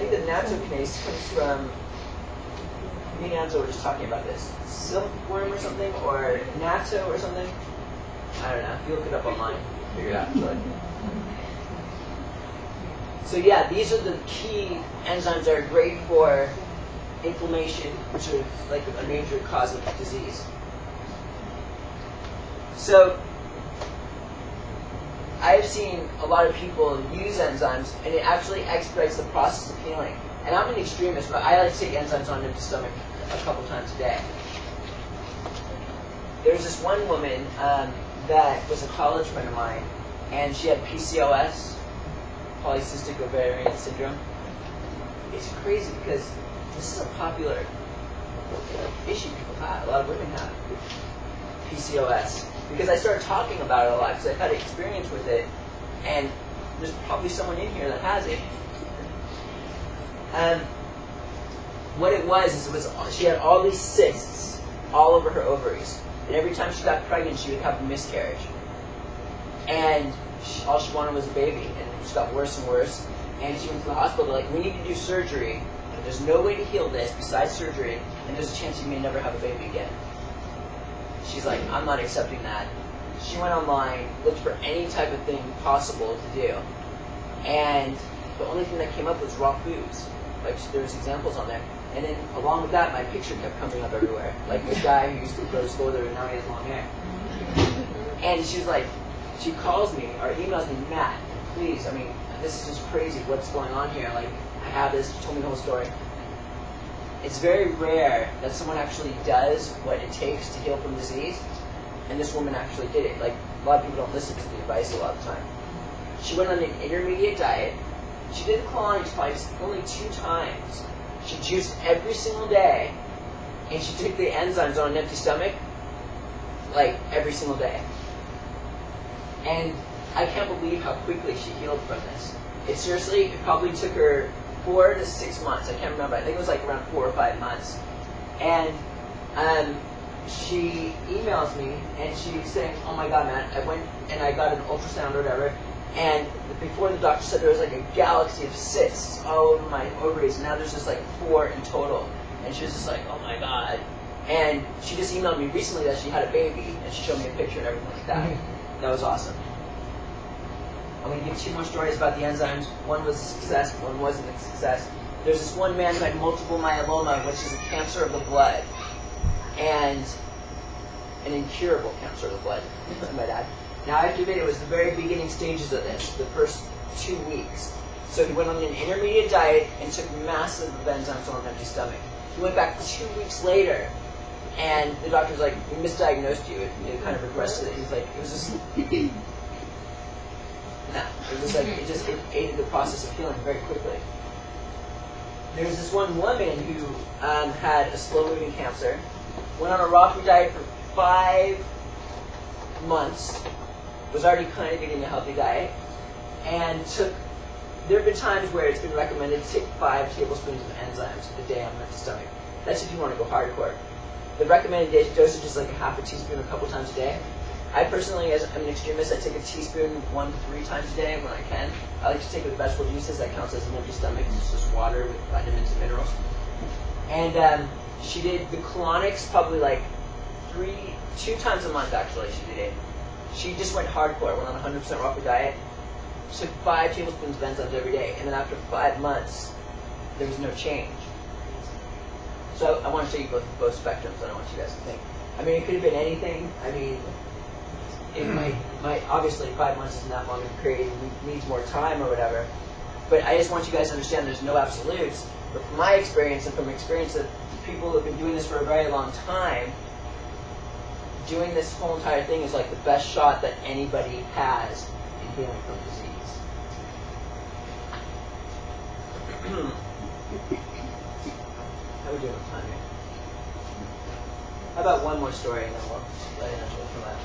think the nattokinase comes from, me and Anzo were just talking about this, silkworm or something, or natto or something. I don't know. If you look it up online, figure it out. So yeah, these are the key enzymes that are great for inflammation, which is like a major cause of disease. So I've seen a lot of people use enzymes, and it actually expedites the process of healing. And I'm an extremist, but I like to take enzymes on an empty stomach a couple times a day. There's this one woman that was a college friend of mine, and she had PCOS, polycystic ovarian syndrome. It's crazy because this is a popular issue people have. A lot of women have PCOS. Because I started talking about it a lot because I've had experience with it, and there's probably someone in here that has it. What it was she had all these cysts all over her ovaries, and every time she got pregnant, she would have a miscarriage. And all she wanted was a baby, and it just got worse and worse. And she went to the hospital. They're like, "We need to do surgery, and there's no way to heal this besides surgery, and there's a chance you may never have a baby again." She's like, "I'm not accepting that." She went online, looked for any type of thing possible to do, and the only thing that came up was raw foods. Like, there's examples on there. And then along with that, my picture kept coming up everywhere. Like this guy who used to go to school there, and now he has long hair. And she's like, she calls me or emails me, "Matt, please, I mean, this is just crazy. What's going on here? Like, I have this." She told me the whole story. It's very rare that someone actually does what it takes to heal from disease, and this woman actually did it. Like, a lot of people don't listen to the advice a lot of the time. She went on an intermediate diet. She did the colonics probably only 2 times. She juiced every single day, and she took the enzymes on an empty stomach, like, every single day. And I can't believe how quickly she healed from this. It probably took her 4 to 6 months. I can't remember. I think it was like around 4 or 5 months. And she emails me, and she's saying, "Oh my God, man, I went and I got an ultrasound or whatever, and before the doctor said there was like a galaxy of cysts all over my ovaries, and now there's just like 4 in total." And she was just like, "Oh my God." And she just emailed me recently that she had a baby, and she showed me a picture and everything like that. That was awesome. I'm going to give 2 more stories about the enzymes. One was a success, one wasn't a success. There's this one man who had multiple myeloma, which is a cancer of the blood, and an incurable cancer of the blood, I might add. Now, I have to admit, it was the very beginning stages of this, the first 2 weeks. So he went on an intermediate diet and took massive enzymes on an empty stomach. He went back 2 weeks later, and the doctor was like, "We misdiagnosed you." It kind of regressed it. He's like, it was just... No, it was like, it aided the process of healing very quickly. There was this one woman who had a slow-moving cancer, went on a Rawfood diet for 5 months, was already kind of getting a healthy diet, and there have been times where it's been recommended to take 5 tablespoons of enzymes a day on an empty stomach. That's if you want to go hardcore. The recommended dosage is like a half a teaspoon a couple times a day. I personally, as I'm an extremist, I take a teaspoon 1 to 3 times a day when I can. I like to take it with vegetable juices. That counts as an empty stomach. It's just water with vitamins and minerals. And she did the colonics probably like 2 times a month, actually, she did it. She just went hardcore, went on a 100% raw food diet. She took 5 tablespoons of enzymes every day. And then after 5 months, there was no change. So I want to show you both spectrums. I don't want you guys to think. I mean, it could have been anything. I mean, it might obviously 5 months isn't that long of a period. It needs more time or whatever. But I just want you guys to understand there's no absolutes. But from my experience and from experience of people who have been doing this for a very long time, doing this whole entire thing is like the best shot that anybody has in healing from disease. How are we doing with time here? How about one more story and then we'll let it come out.